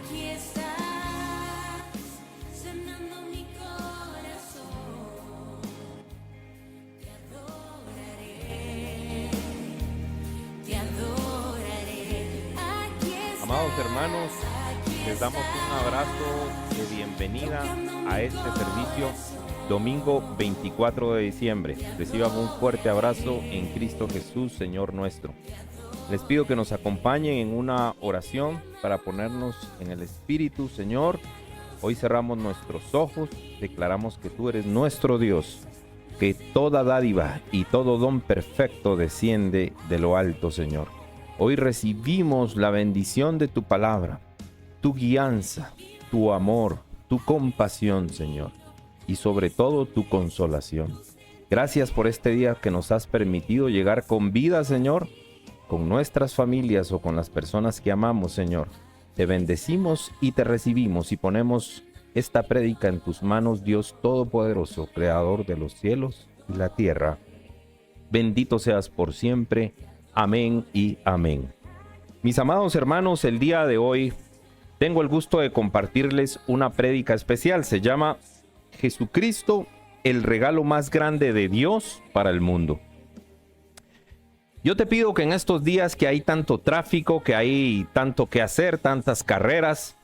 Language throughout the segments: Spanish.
Aquí estás, sanando mi corazón. Te adoraré, te adoraré. Aquí estás, Amados hermanos, les damos un abrazo de bienvenida a este servicio domingo 24 de diciembre. Reciban un fuerte abrazo en Cristo Jesús, Señor nuestro. Les pido que nos acompañen en una oración para ponernos en el Espíritu, Señor. Hoy cerramos nuestros ojos, declaramos que tú eres nuestro Dios, que toda dádiva y todo don perfecto desciende de lo alto, Señor. Hoy recibimos la bendición de tu palabra, tu guianza, tu amor, tu compasión, Señor, y sobre todo tu consolación. Gracias por este día que nos has permitido llegar con vida, Señor, con nuestras familias o con las personas que amamos, Señor. Te bendecimos y te recibimos y ponemos esta prédica en tus manos, Dios Todopoderoso, Creador de los cielos y la tierra. Bendito seas por siempre. Amén y amén. Mis amados hermanos, el día de hoy tengo el gusto de compartirles una prédica especial. Se llama Jesucristo, el regalo más grande de Dios para el mundo. Yo te pido que en estos días que hay tanto tráfico, que hay tanto que hacer, tantas carreras,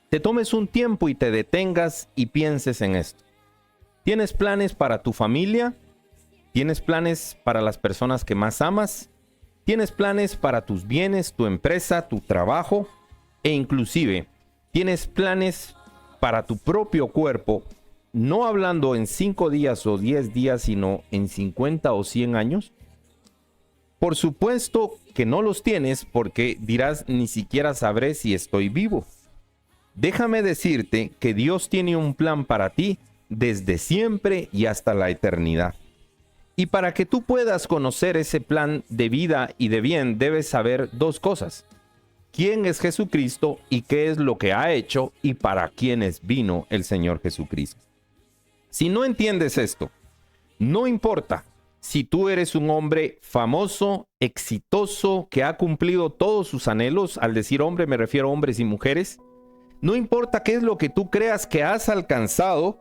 te tomes un tiempo y te detengas y pienses en esto. ¿Tienes planes para tu familia? ¿Tienes planes para las personas que más amas? ¿Tienes planes para tus bienes, tu empresa, tu trabajo? E inclusive, ¿tienes planes para tu propio cuerpo? No hablando en 5 días o 10 días, sino en 50 o 100 años. Por supuesto que no los tienes, porque dirás, ni siquiera sabré si estoy vivo. Déjame decirte que Dios tiene un plan para ti desde siempre y hasta la eternidad. Y para que tú puedas conocer ese plan de vida y de bien, debes saber 2 cosas. ¿Quién es Jesucristo y qué es lo que ha hecho y para quiénes vino el Señor Jesucristo? Si no entiendes esto, no importa si tú eres un hombre famoso, exitoso, que ha cumplido todos sus anhelos. Al decir hombre me refiero a hombres y mujeres. No importa qué es lo que tú creas que has alcanzado,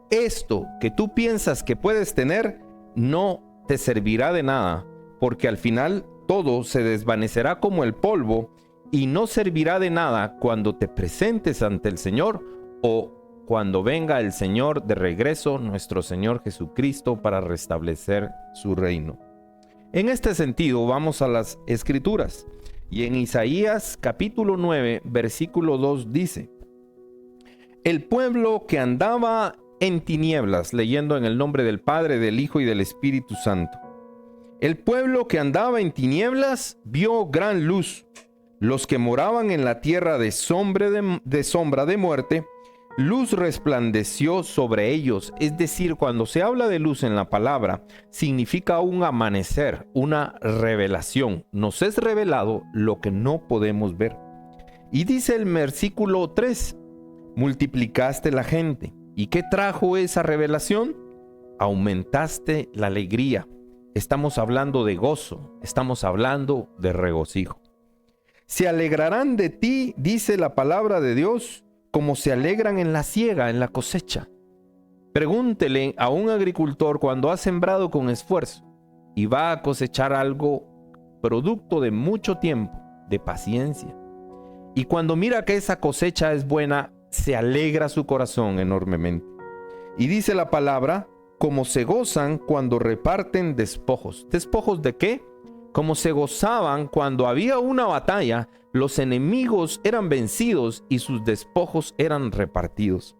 esto que tú piensas que puedes tener no te servirá de nada, porque al final todo se desvanecerá como el polvo y no servirá de nada cuando te presentes ante el Señor o cuando venga el Señor de regreso, nuestro Señor Jesucristo, para restablecer su reino. En este sentido, vamos a las Escrituras. Y en Isaías capítulo 9, versículo 2 dice: el pueblo que andaba en tinieblas, leyendo en el nombre del Padre, del Hijo y del Espíritu Santo. El pueblo que andaba en tinieblas vio gran luz. Los que moraban en la tierra de sombra de muerte, luz resplandeció sobre ellos. Es decir, cuando se habla de luz en la palabra, significa un amanecer, una revelación. Nos es revelado lo que no podemos ver. Y dice el versículo 3, multiplicaste la gente. ¿Y qué trajo esa revelación? Aumentaste la alegría. Estamos hablando de gozo, estamos hablando de regocijo. Se alegrarán de ti, dice la palabra de Dios, como se alegran en la siega, en la cosecha. Pregúntele a un agricultor cuando ha sembrado con esfuerzo y va a cosechar algo producto de mucho tiempo, de paciencia. Y cuando mira que esa cosecha es buena, se alegra su corazón enormemente. Y dice la palabra, como se gozan cuando reparten despojos. ¿Despojos de qué? Como se gozaban cuando había una batalla, los enemigos eran vencidos y sus despojos eran repartidos.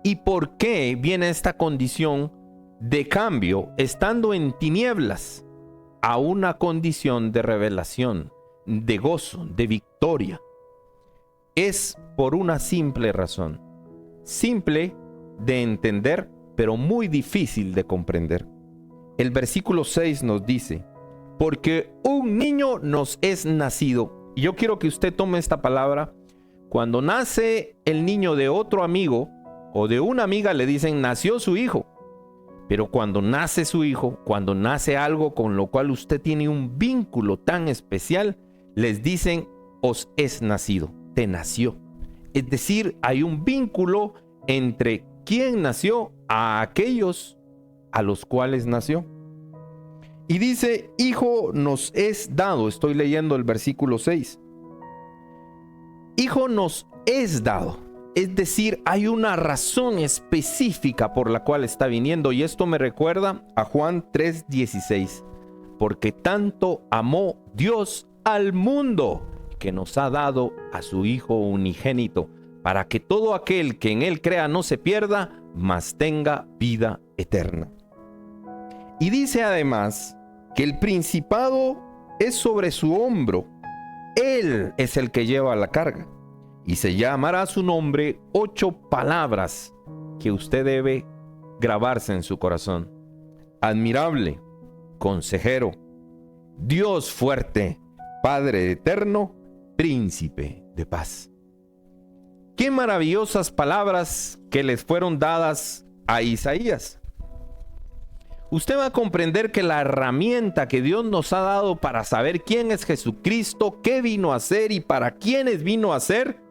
¿Y por qué viene esta condición de cambio, estando en tinieblas, a una condición de revelación, de gozo, de victoria? Es por una simple razón. Simple de entender, pero muy difícil de comprender. El versículo 6 nos dice: porque un niño nos es nacido. Y yo quiero que usted tome esta palabra. Cuando nace el niño de otro amigo o de una amiga, le dicen nació su hijo. Pero cuando nace su hijo, cuando nace algo con lo cual usted tiene un vínculo tan especial, les dicen os es nacido, te nació. Es decir, hay un vínculo entre quién nació a aquellos a los cuales nació. Y dice, hijo nos es dado. Estoy leyendo el versículo 6. Hijo nos es dado. Es decir, hay una razón específica por la cual está viniendo. Y esto me recuerda a Juan 3:16. Porque tanto amó Dios al mundo que nos ha dado a su Hijo unigénito, para que todo aquel que en él crea no se pierda, mas tenga vida eterna. Y dice además que el principado es sobre su hombro. Él es el que lleva la carga. Y se llamará su nombre 8 palabras que usted debe grabarse en su corazón. Admirable, consejero, Dios fuerte, Padre eterno, príncipe de paz. Qué maravillosas palabras que les fueron dadas a Isaías. Usted va a comprender que la herramienta que Dios nos ha dado para saber quién es Jesucristo, qué vino a hacer y para quiénes vino a hacer,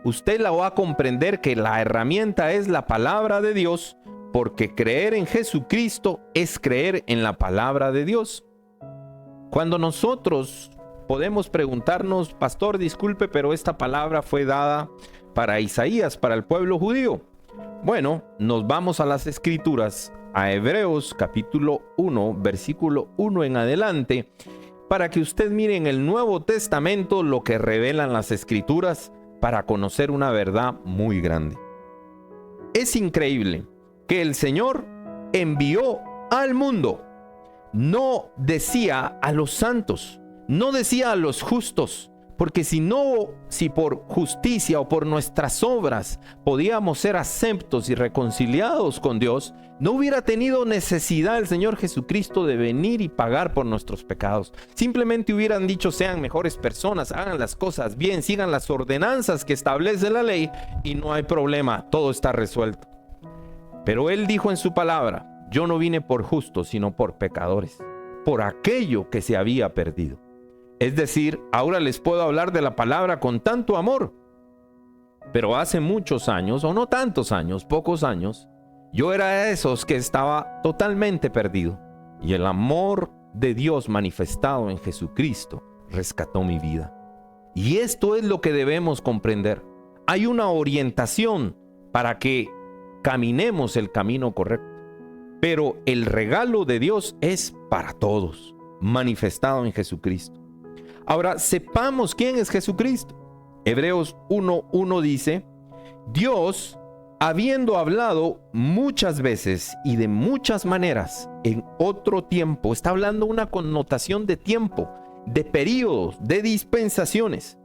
usted la va a comprender que la herramienta es la palabra de Dios, porque creer en Jesucristo es creer en la palabra de Dios. Cuando nosotros podemos preguntarnos, pastor, disculpe, pero esta palabra fue dada para Isaías, para el pueblo judío. Bueno, nos vamos a las Escrituras, a Hebreos capítulo 1, versículo 1 en adelante, para que usted mire en el Nuevo Testamento lo que revelan las Escrituras para conocer una verdad muy grande. Es increíble que el Señor envió al mundo. No decía a los santos, no decía a los justos, porque si por justicia o por nuestras obras podíamos ser aceptos y reconciliados con Dios, no hubiera tenido necesidad el Señor Jesucristo de venir y pagar por nuestros pecados. Simplemente hubieran dicho, sean mejores personas, hagan las cosas bien, sigan las ordenanzas que establece la ley y no hay problema, todo está resuelto. Pero Él dijo en su palabra, yo no vine por justos, sino por pecadores, por aquello que se había perdido. Es decir, ahora les puedo hablar de la palabra con tanto amor. Pero hace muchos años, o no tantos años, pocos años, yo era de esos que estaba totalmente perdido. Y el amor de Dios manifestado en Jesucristo rescató mi vida. Y esto es lo que debemos comprender. Hay una orientación para que caminemos el camino correcto. Pero el regalo de Dios es para todos, manifestado en Jesucristo. Ahora, sepamos quién es Jesucristo. Hebreos 1:1 dice, Dios, habiendo hablado muchas veces y de muchas maneras en otro tiempo, está hablando una connotación de tiempo, de periodos, de dispensaciones.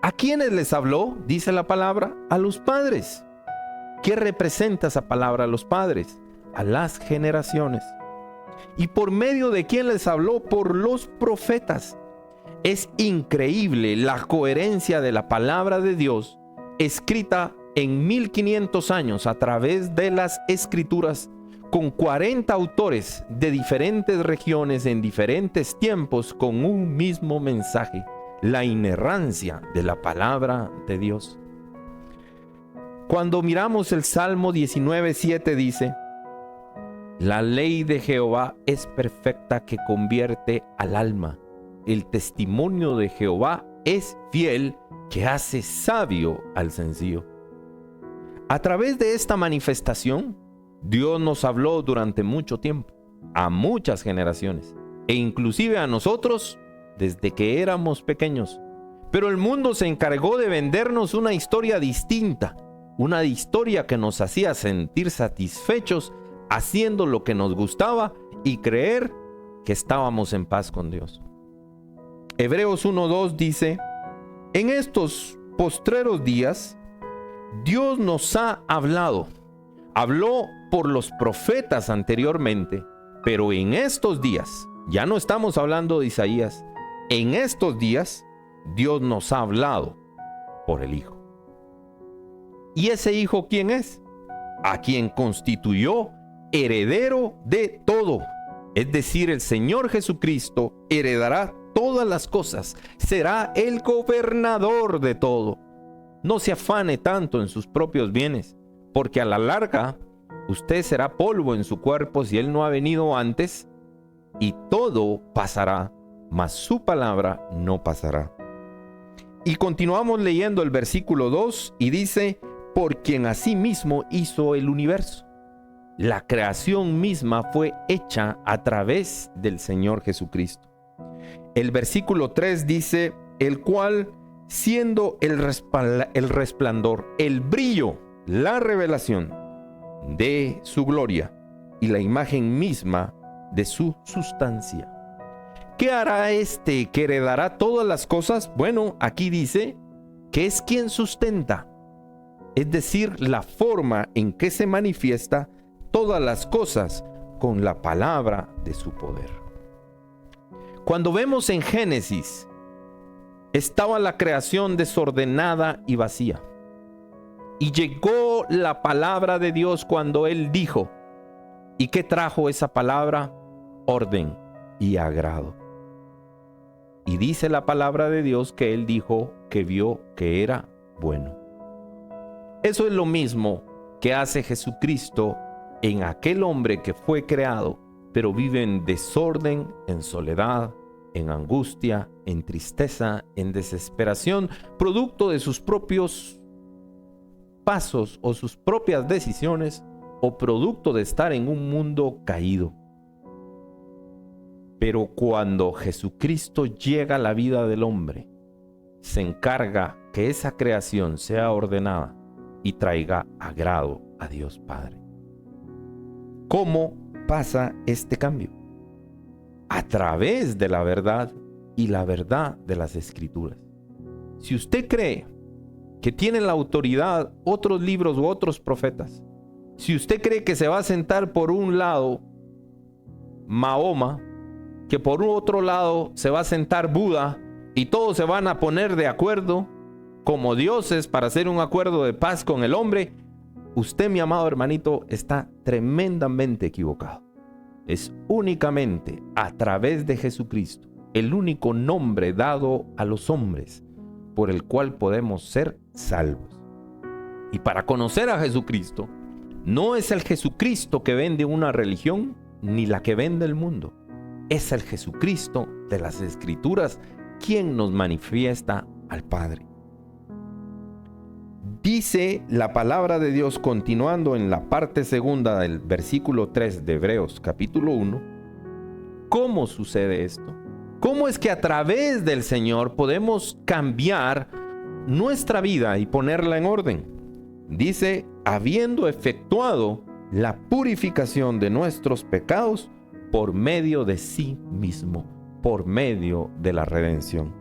¿A quiénes les habló? Dice la palabra, a los padres. ¿Qué representa esa palabra a los padres? A las generaciones. ¿Y por medio de quién les habló? Por los profetas. Es increíble la coherencia de la palabra de Dios escrita en 1500 años a través de las Escrituras, con 40 autores de diferentes regiones en diferentes tiempos con un mismo mensaje, la inerrancia de la palabra de Dios. Cuando miramos el Salmo 19:7 dice, la ley de Jehová es perfecta que convierte al alma. El testimonio de Jehová es fiel que hace sabio al sencillo. A través de esta manifestación, Dios nos habló durante mucho tiempo, a muchas generaciones, e inclusive a nosotros desde que éramos pequeños. Pero el mundo se encargó de vendernos una historia distinta, una historia que nos hacía sentir satisfechos haciendo lo que nos gustaba y creer que estábamos en paz con Dios. Hebreos 1:2 dice, en estos postreros días, Dios nos ha hablado. Habló por los profetas anteriormente, pero en estos días, ya no estamos hablando de Isaías, en estos días, Dios nos ha hablado por el Hijo. ¿Y ese Hijo quién es? A quien constituyó heredero de todo. Es decir, el Señor Jesucristo heredará todas las cosas, será el gobernador de todo. No se afane tanto en sus propios bienes, porque a la larga usted será polvo en su cuerpo si Él no ha venido antes, y todo pasará, mas su palabra no pasará. Y continuamos leyendo el versículo 2 y dice, por quien asimismo hizo el universo. La creación misma fue hecha a través del Señor Jesucristo. El versículo 3 dice, el cual, siendo el resplandor, el brillo, la revelación de su gloria y la imagen misma de su sustancia. ¿Qué hará este que heredará todas las cosas? Bueno, aquí dice que es quien sustenta, es decir, la forma en que se manifiesta todas las cosas con la palabra de su poder. Cuando vemos en Génesis, estaba la creación desordenada y vacía. Y llegó la palabra de Dios cuando Él dijo, ¿y qué trajo esa palabra? Orden y agrado. Y dice la palabra de Dios que Él dijo que vio que era bueno. Eso es lo mismo que hace Jesucristo en aquel hombre que fue creado, pero vive en desorden, en soledad, en angustia, en tristeza, en desesperación, producto de sus propios pasos o sus propias decisiones, o producto de estar en un mundo caído. Pero cuando Jesucristo llega a la vida del hombre, se encarga que esa creación sea ordenada y traiga agrado a Dios Padre. ¿Cómo pasa este cambio? A través de la verdad y la verdad de las Escrituras. Si usted cree que tienen la autoridad otros libros u otros profetas, si usted cree que se va a sentar por un lado Mahoma, que por otro lado se va a sentar Buda y todos se van a poner de acuerdo como dioses para hacer un acuerdo de paz con el hombre, usted, mi amado hermanito, está tremendamente equivocado. Es únicamente a través de Jesucristo, el único nombre dado a los hombres por el cual podemos ser salvos. Y para conocer a Jesucristo, no es el Jesucristo que vende una religión ni la que vende el mundo. Es el Jesucristo de las Escrituras quien nos manifiesta al Padre. Dice la palabra de Dios, continuando en la parte segunda del versículo 3 de Hebreos capítulo 1, ¿cómo sucede esto? ¿Cómo es que a través del Señor podemos cambiar nuestra vida y ponerla en orden? Dice, habiendo efectuado la purificación de nuestros pecados por medio de sí mismo, por medio de la redención.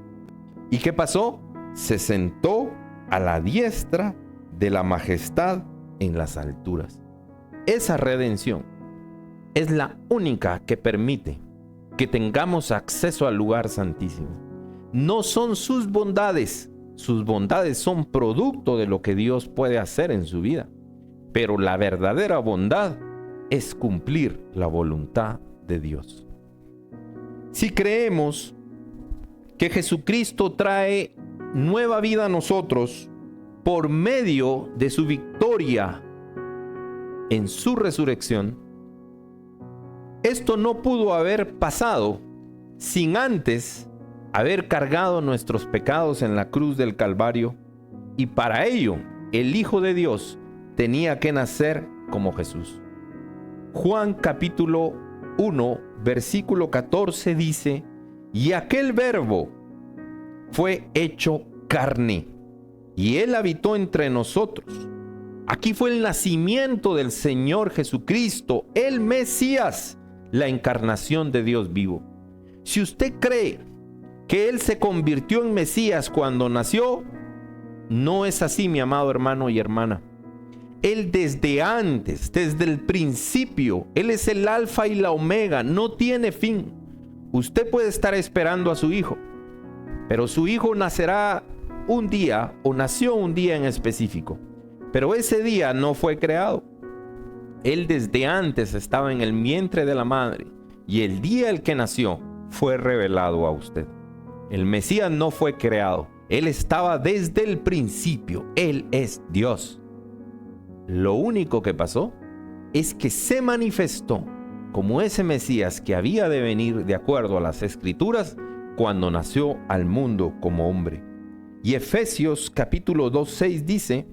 ¿Y qué pasó? Se sentó a la diestra de la majestad en las alturas. Esa redención es la única que permite que tengamos acceso al lugar santísimo. No son sus bondades son producto de lo que Dios puede hacer en su vida, pero la verdadera bondad es cumplir la voluntad de Dios. Si creemos que Jesucristo trae nueva vida a nosotros por medio de su victoria en su resurrección, esto no pudo haber pasado sin antes haber cargado nuestros pecados en la cruz del Calvario, y para ello el Hijo de Dios tenía que nacer como Jesús. Juan capítulo 1 versículo 14 dice, y aquel verbo fue hecho carne, y Él habitó entre nosotros. Aquí fue el nacimiento del Señor Jesucristo, el Mesías, la encarnación de Dios vivo. Si usted cree que Él se convirtió en Mesías cuando nació, no es así, mi amado hermano y hermana. Él desde antes, desde el principio, Él es el alfa y la omega, no tiene fin. Usted puede estar esperando a su hijo, pero su hijo nacerá un día o nació un día en específico, pero ese día no fue creado. Él desde antes estaba en el vientre de la madre, y el día en que nació fue revelado a usted. El Mesías no fue creado. Él estaba desde el principio. Él es Dios. Lo único que pasó es que se manifestó como ese Mesías que había de venir de acuerdo a las Escrituras cuando nació al mundo como hombre. Y Efesios capítulo 2:6 dice,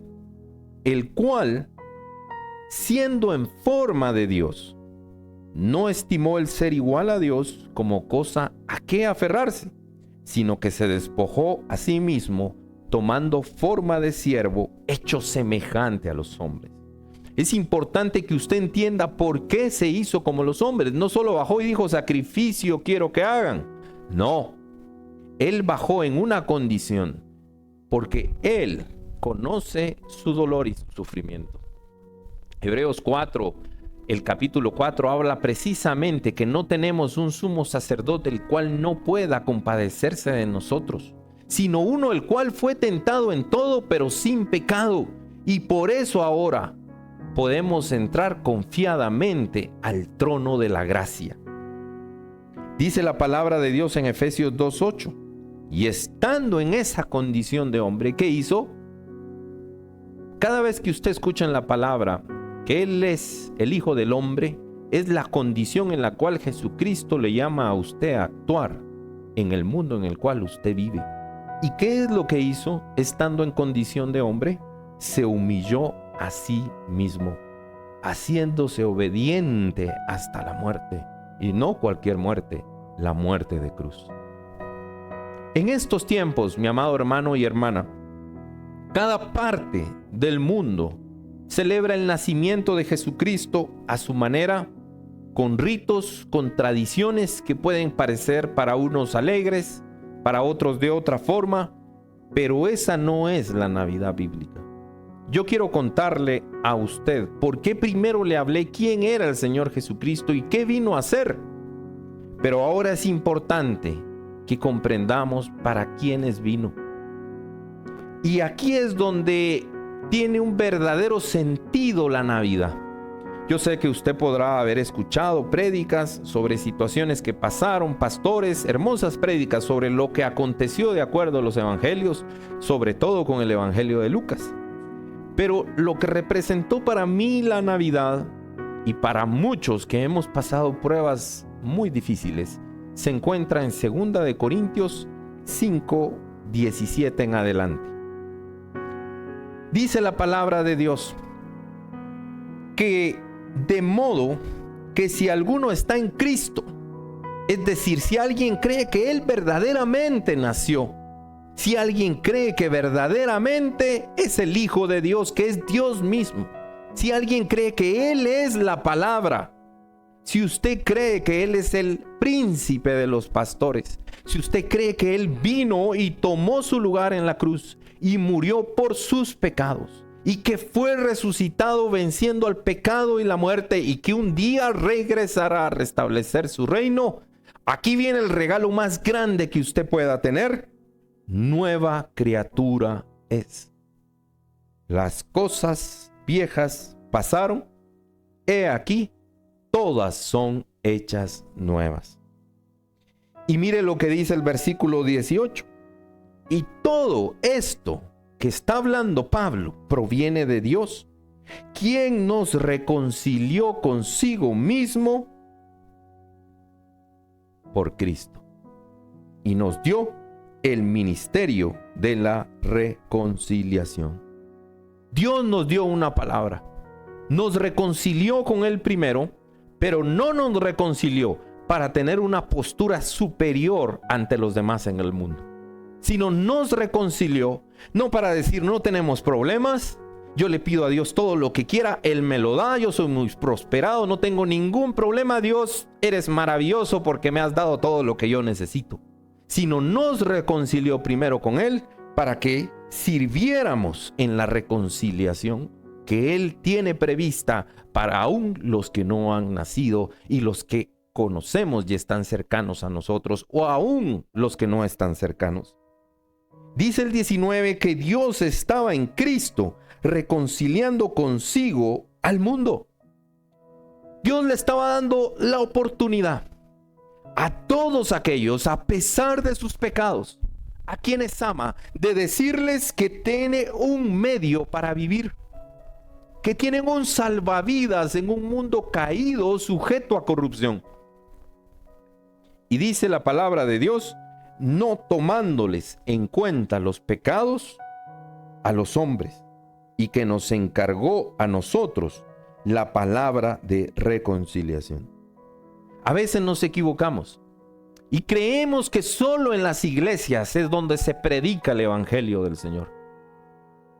el cual, siendo en forma de Dios, no estimó el ser igual a Dios como cosa a qué aferrarse, sino que se despojó a sí mismo, tomando forma de siervo, hecho semejante a los hombres. Es importante que usted entienda por qué se hizo como los hombres. No solo bajó y dijo, sacrificio quiero que hagan. No, Él bajó en una condición, porque Él conoce su dolor y su sufrimiento. Hebreos 4, el capítulo 4 habla precisamente que no tenemos un sumo sacerdote el cual no pueda compadecerse de nosotros, sino uno el cual fue tentado en todo pero sin pecado, y por eso ahora podemos entrar confiadamente al trono de la gracia. Dice la palabra de Dios en Efesios 2:8, y estando en esa condición de hombre, ¿qué hizo? Cada vez que usted escucha en la palabra que Él es el Hijo del Hombre, es la condición en la cual Jesucristo le llama a usted a actuar en el mundo en el cual usted vive. ¿Y qué es lo que hizo estando en condición de hombre? Se humilló a sí mismo, haciéndose obediente hasta la muerte, y no cualquier muerte, la muerte de cruz. En estos tiempos, mi amado hermano y hermana, cada parte del mundo celebra el nacimiento de Jesucristo a su manera, con ritos, con tradiciones que pueden parecer para unos alegres, para otros de otra forma, pero esa no es la Navidad bíblica. Yo quiero contarle a usted por qué primero le hablé quién era el Señor Jesucristo y qué vino a hacer. Pero ahora es importante que comprendamos para quiénes vino. Y aquí es donde tiene un verdadero sentido la Navidad. Yo sé que usted podrá haber escuchado prédicas sobre situaciones que pasaron, pastores, hermosas prédicas sobre lo que aconteció de acuerdo a los evangelios, sobre todo con el evangelio de Lucas. Pero lo que representó para mí la Navidad, y para muchos que hemos pasado pruebas muy difíciles, se encuentra en 2 de Corintios 5:17 en adelante. Dice la palabra de Dios que de modo que si alguno está en Cristo, es decir, si alguien cree que Él verdaderamente nació, si alguien cree que verdaderamente es el Hijo de Dios, que es Dios mismo, si alguien cree que Él es la palabra, si usted cree que Él es el príncipe de los pastores, si usted cree que Él vino y tomó su lugar en la cruz y murió por sus pecados, y que fue resucitado venciendo al pecado y la muerte, y que un día regresará a restablecer su reino, aquí viene el regalo más grande que usted pueda tener. Nueva criatura es. Las cosas viejas pasaron, he aquí, todas son hechas nuevas. Y mire lo que dice el versículo 18. Y todo esto que está hablando Pablo proviene de Dios, quien nos reconcilió consigo mismo por Cristo y nos dio el ministerio de la reconciliación. Dios nos dio una palabra, nos reconcilió con Él primero, pero no nos reconcilió para tener una postura superior ante los demás en el mundo, sino nos reconcilió no para decir no tenemos problemas, yo le pido a Dios todo lo que quiera, Él me lo da, yo soy muy prosperado, no tengo ningún problema, Dios, eres maravilloso porque me has dado todo lo que yo necesito. Sino nos reconcilió primero con Él para que sirviéramos en la reconciliación que Él tiene prevista para aún los que no han nacido y los que conocemos y están cercanos a nosotros, o aún los que no están cercanos. Dice el 19 que Dios estaba en Cristo reconciliando consigo al mundo. Dios le estaba dando la oportunidad a todos aquellos, a pesar de sus pecados, a quienes ama, de decirles que tiene un medio para vivir, que tienen un salvavidas en un mundo caído, sujeto a corrupción. Y dice la palabra de Dios, no tomándoles en cuenta los pecados a los hombres, y que nos encargó a nosotros la palabra de reconciliación. A veces nos equivocamos y creemos que solo en las iglesias es donde se predica el evangelio del Señor.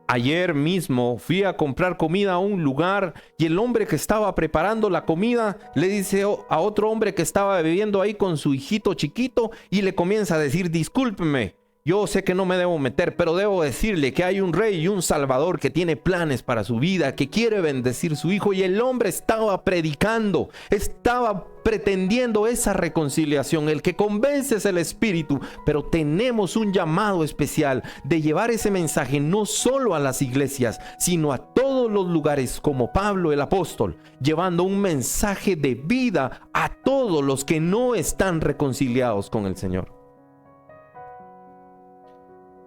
Ayer mismo fui a comprar comida a un lugar y el hombre que estaba preparando la comida le dice a otro hombre que estaba bebiendo ahí con su hijito chiquito y le comienza a decir, discúlpeme, yo sé que no me debo meter, pero debo decirle que hay un rey y un salvador que tiene planes para su vida, que quiere bendecir su hijo. Y el hombre estaba predicando, estaba pretendiendo esa reconciliación. El que convence es el Espíritu, pero tenemos un llamado especial de llevar ese mensaje no solo a las iglesias, sino a todos los lugares, como Pablo el apóstol, llevando un mensaje de vida a todos los que no están reconciliados con el Señor.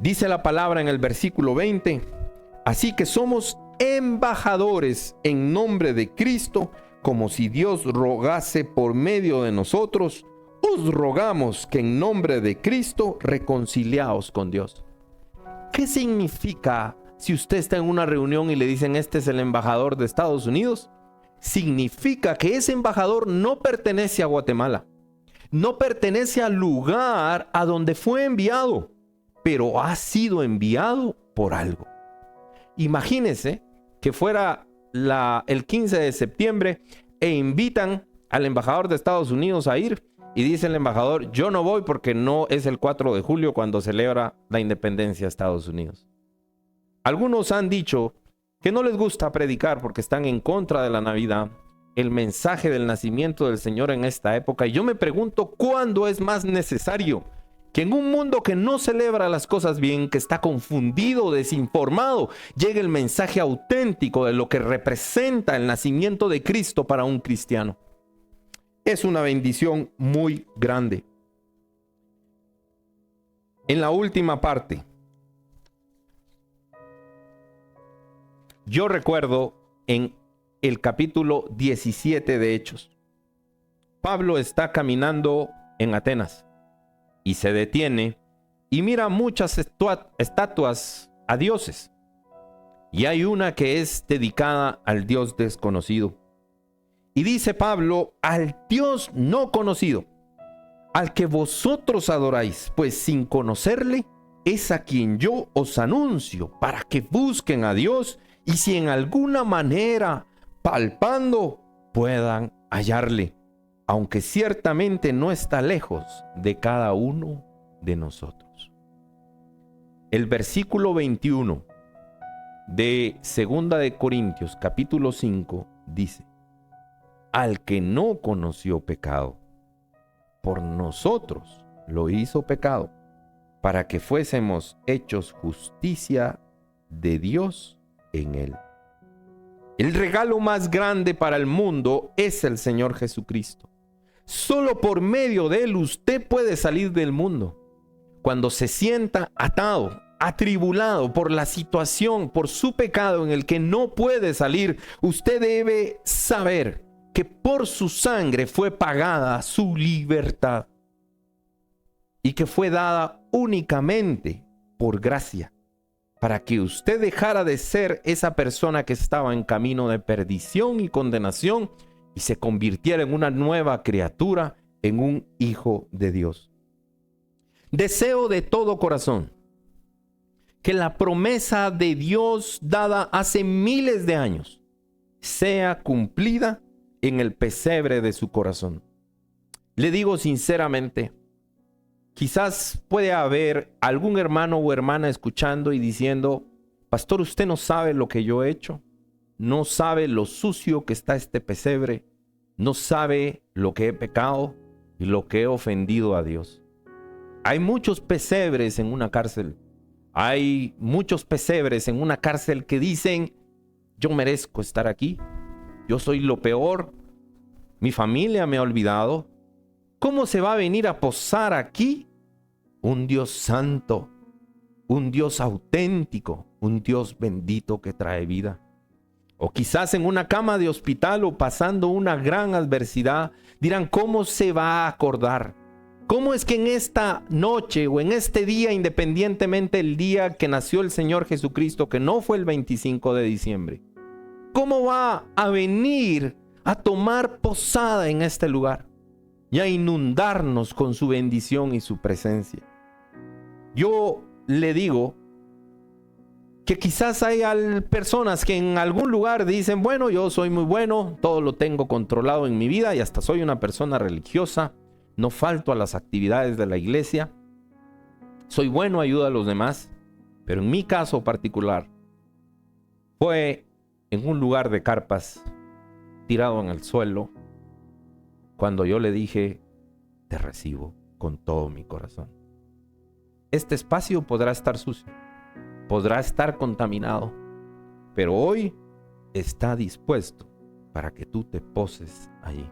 Dice la palabra en el versículo 20, así que somos embajadores en nombre de Cristo, como si Dios rogase por medio de nosotros, os rogamos que en nombre de Cristo reconciliaos con Dios. ¿Qué significa si usted está en una reunión y le dicen este es el embajador de Estados Unidos? Significa que ese embajador no pertenece a Guatemala, no pertenece al lugar a donde fue enviado, pero ha sido enviado por algo. Imagínese que fuera el 15 de septiembre e invitan al embajador de Estados Unidos a ir y dice el embajador, yo no voy porque no es el 4 de julio cuando celebra la independencia de Estados Unidos. Algunos han dicho que no les gusta predicar porque están en contra de la Navidad, el mensaje del nacimiento del Señor en esta época. Y yo me pregunto, ¿cuándo es más necesario que en un mundo que no celebra las cosas bien, que está confundido, desinformado, llegue el mensaje auténtico de lo que representa el nacimiento de Cristo para un cristiano? Es una bendición muy grande. En la última parte, yo recuerdo en el capítulo 17 de Hechos, Pablo está caminando en Atenas y se detiene y mira muchas estatuas a dioses. Y hay una que es dedicada al Dios desconocido. Y dice Pablo, al Dios no conocido, al que vosotros adoráis, pues sin conocerle, es a quien yo os anuncio, para que busquen a Dios y si en alguna manera, palpando, puedan hallarle, aunque ciertamente no está lejos de cada uno de nosotros. El versículo 21 de 2 de Corintios capítulo 5 dice, al que no conoció pecado, por nosotros lo hizo pecado, para que fuésemos hechos justicia de Dios en él. El regalo más grande para el mundo es el Señor Jesucristo. Solo por medio de él usted puede salir del mundo. Cuando se sienta atado, atribulado por la situación, por su pecado en el que no puede salir, usted debe saber que por su sangre fue pagada su libertad y que fue dada únicamente por gracia, para que usted dejara de ser esa persona que estaba en camino de perdición y condenación y se convirtiera en una nueva criatura, en un hijo de Dios. Deseo de todo corazón que la promesa de Dios dada hace miles de años sea cumplida en el pesebre de su corazón. Le digo sinceramente, quizás puede haber algún hermano o hermana escuchando y diciendo, pastor, usted no sabe lo que yo he hecho, no sabe lo sucio que está este pesebre, no sabe lo que he pecado y lo que he ofendido a Dios. Hay muchos pesebres en una cárcel. Hay muchos pesebres en una cárcel que dicen, yo merezco estar aquí, yo soy lo peor, mi familia me ha olvidado, ¿Cómo se va a venir a posar aquí un Dios santo, un Dios auténtico, un Dios bendito que trae vida? O quizás en una cama de hospital o pasando una gran adversidad, dirán, ¿cómo se va a acordar? ¿Cómo es que en esta noche o en este día, independientemente del día que nació el Señor Jesucristo, que no fue el 25 de diciembre, cómo va a venir a tomar posada en este lugar y a inundarnos con su bendición y su presencia? Yo le digo que quizás hay personas que en algún lugar dicen, bueno, yo soy muy bueno, todo lo tengo controlado en mi vida y hasta soy una persona religiosa, no falto a las actividades de la iglesia, soy bueno, ayudo a los demás. Pero en mi caso particular fue en un lugar de carpas, tirado en el suelo, cuando yo le dije, te recibo con todo mi corazón. Este espacio podrá estar sucio, podrá estar contaminado, pero hoy está dispuesto para que tú te poses allí.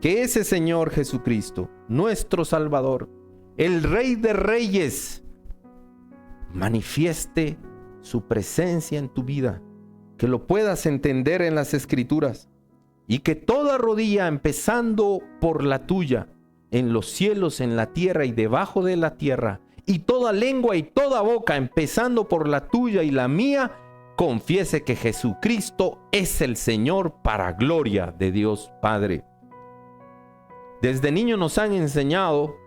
Que ese Señor Jesucristo, nuestro Salvador, el Rey de Reyes, manifieste su presencia en tu vida, que lo puedas entender en las Escrituras y que toda rodilla, empezando por la tuya, en los cielos, en la tierra y debajo de la tierra, y toda lengua y toda boca, empezando por la tuya y la mía, confiese que Jesucristo es el Señor para gloria de Dios Padre. Desde niños nos han enseñado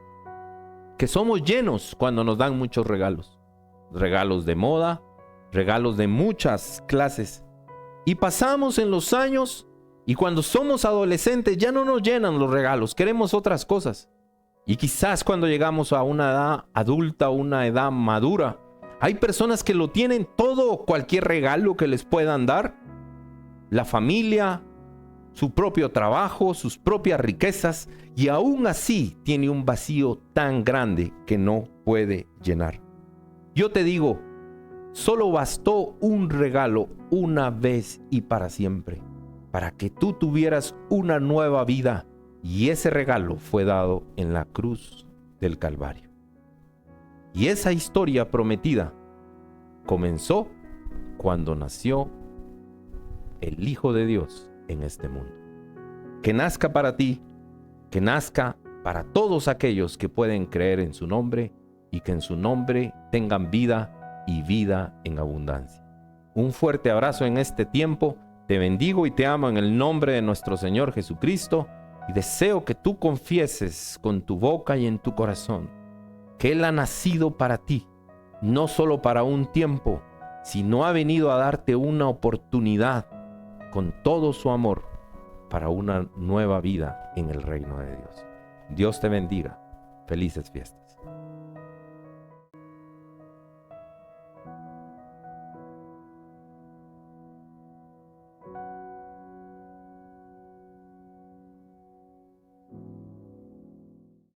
que somos llenos cuando nos dan muchos regalos. Regalos de moda, regalos de muchas clases. Y pasamos en los años y cuando somos adolescentes ya no nos llenan los regalos, queremos otras cosas. Y quizás cuando llegamos a una edad adulta, una edad madura, hay personas que lo tienen todo, cualquier regalo que les puedan dar. La familia, su propio trabajo, sus propias riquezas, y aún así tiene un vacío tan grande que no puede llenar. Yo te digo, solo bastó un regalo una vez y para siempre, para que tú tuvieras una nueva vida, y ese regalo fue dado en la cruz del Calvario. Y esa historia prometida comenzó cuando nació el Hijo de Dios en este mundo. Que nazca para ti, que nazca para todos aquellos que pueden creer en su nombre y que en su nombre tengan vida y vida en abundancia. Un fuerte abrazo en este tiempo, te bendigo y te amo en el nombre de nuestro Señor Jesucristo y deseo que tú confieses con tu boca y en tu corazón que Él ha nacido para ti, no solo para un tiempo, sino ha venido a darte una oportunidad con todo su amor para una nueva vida en el reino de Dios. Dios te bendiga. Felices fiestas.